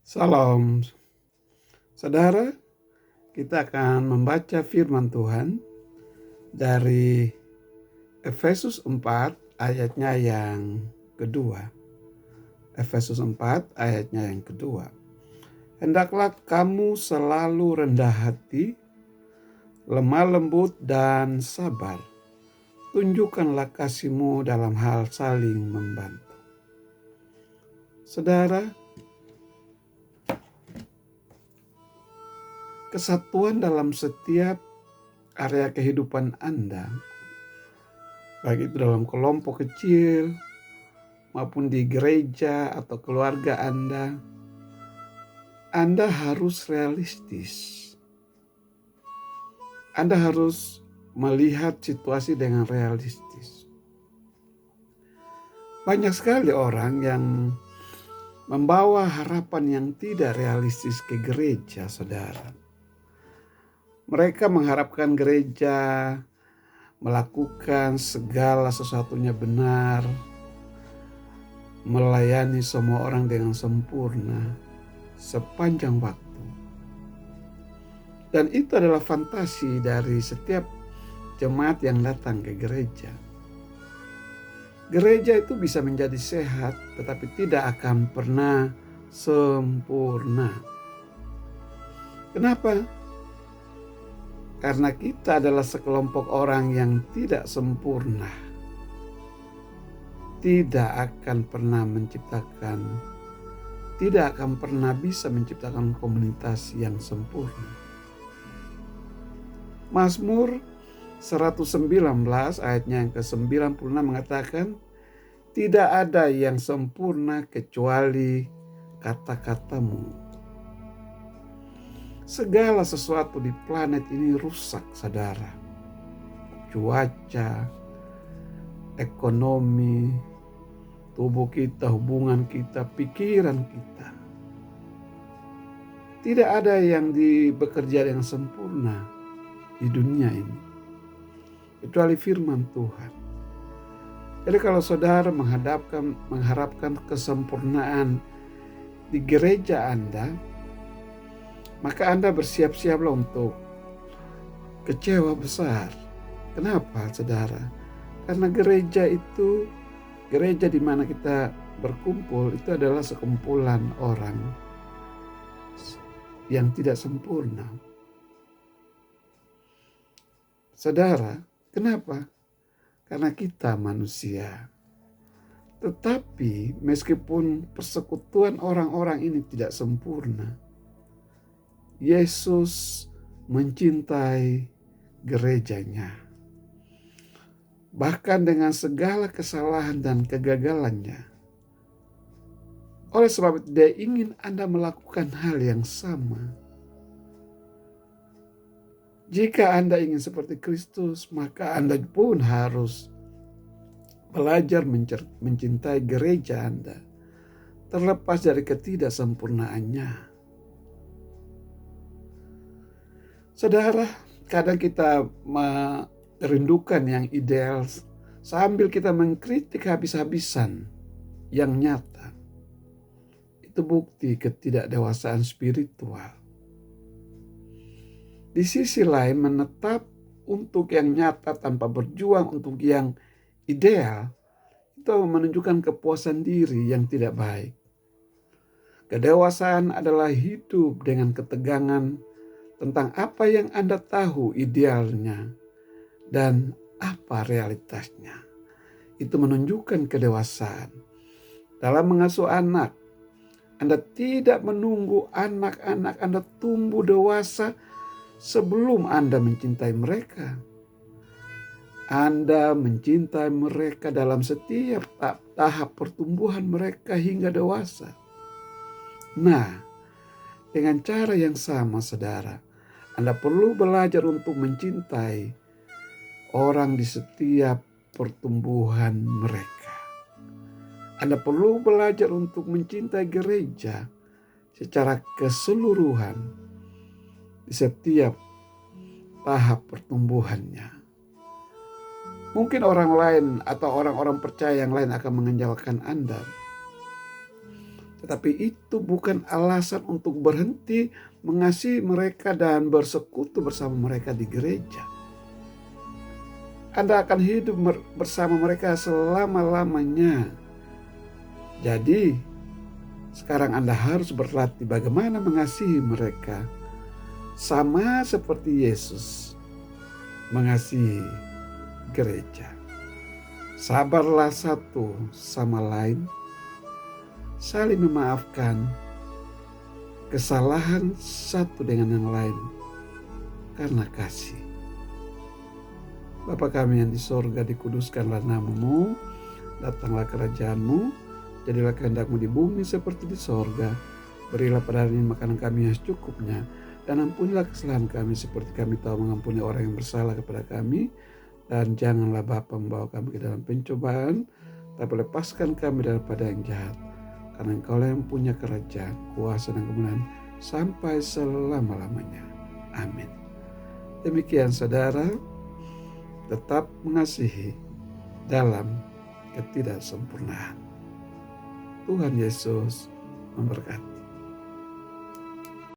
Salam, saudara. Kita akan membaca firman Tuhan dari Efesus 4 ayatnya yang kedua. Efesus 4 ayatnya yang kedua. Hendaklah kamu selalu rendah hati, lemah lembut dan sabar. Tunjukkanlah kasihmu dalam hal saling membantu. Saudara, kesatuan dalam setiap area kehidupan Anda, baik itu dalam kelompok kecil maupun di gereja atau keluarga Anda harus realistis. Anda harus melihat situasi dengan realistis. Banyak sekali orang yang membawa harapan yang tidak realistis ke gereja, saudara. Mereka mengharapkan gereja melakukan segala sesuatunya benar, melayani semua orang dengan sempurna sepanjang waktu. Dan itu adalah fantasi dari setiap jemaat yang datang ke gereja. Gereja itu bisa menjadi sehat, tetapi tidak akan pernah sempurna. Kenapa? Karena kita adalah sekelompok orang yang tidak sempurna. Tidak akan pernah bisa menciptakan komunitas yang sempurna. Mazmur 119 ayatnya yang ke-96 mengatakan, tidak ada yang sempurna kecuali kata-katamu. Segala sesuatu di planet ini rusak, saudara. Cuaca, ekonomi, tubuh kita, hubungan kita, pikiran kita. Tidak ada yang bekerja dengan sempurna di dunia ini, kecuali firman Tuhan. Jadi kalau saudara mengharapkan kesempurnaan di gereja Anda, maka Anda bersiap-siaplah untuk kecewa besar. Kenapa, saudara? Karena gereja di mana kita berkumpul itu adalah sekumpulan orang yang tidak sempurna. Saudara, kenapa? Karena kita manusia. Tetapi meskipun persekutuan orang-orang ini tidak sempurna, Yesus mencintai gerejanya. Bahkan dengan segala kesalahan dan kegagalannya. Oleh sebab itu dia ingin Anda melakukan hal yang sama. Jika Anda ingin seperti Kristus, maka Anda pun harus belajar mencintai gereja Anda, terlepas dari ketidaksempurnaannya. Saudara, kadang kita merindukan yang ideal sambil kita mengkritik habis-habisan yang nyata. Itu bukti ketidakdewasaan spiritual. Di sisi lain, menetap untuk yang nyata tanpa berjuang untuk yang ideal, itu menunjukkan kepuasan diri yang tidak baik. Kedewasaan adalah hidup dengan ketegangan tentang apa yang Anda tahu idealnya dan apa realitasnya. Itu menunjukkan kedewasaan. Dalam mengasuh anak, Anda tidak menunggu anak-anak Anda tumbuh dewasa sebelum Anda mencintai mereka. Anda mencintai mereka dalam setiap tahap pertumbuhan mereka hingga dewasa. Nah, dengan cara yang sama, saudara, Anda perlu belajar untuk mencintai orang di setiap pertumbuhan mereka. Anda perlu belajar untuk mencintai gereja secara keseluruhan di setiap tahap pertumbuhannya. Mungkin orang lain atau orang-orang percaya yang lain akan mengecewakan Anda. Tetapi itu bukan alasan untuk berhenti mengasihi mereka dan bersekutu bersama mereka di gereja. Anda akan hidup bersama mereka selama-lamanya. Jadi, sekarang Anda harus berlatih bagaimana mengasihi mereka. Sama seperti Yesus mengasihi gereja. Sabarlah satu sama lain, saling memaafkan kesalahan satu dengan yang lain karena kasih. Bapa kami yang di sorga, dikuduskanlah namamu, datanglah kerajaanmu, jadilah kehendakmu di bumi seperti di sorga. Berilah pada hari ini makanan kami yang secukupnya, dan ampunilah kesalahan kami seperti kami tahu mengampuni orang yang bersalah kepada kami. Dan janganlah Bapa membawa kami ke dalam pencobaan, tapi lepaskan kami daripada yang jahat. Karena Engkau yang punya kerajaan, kuasa dan kemuliaan sampai selama-lamanya. Amin. Demikian saudara, tetap mengasihi dalam ketidaksempurnaan. Tuhan Yesus memberkati.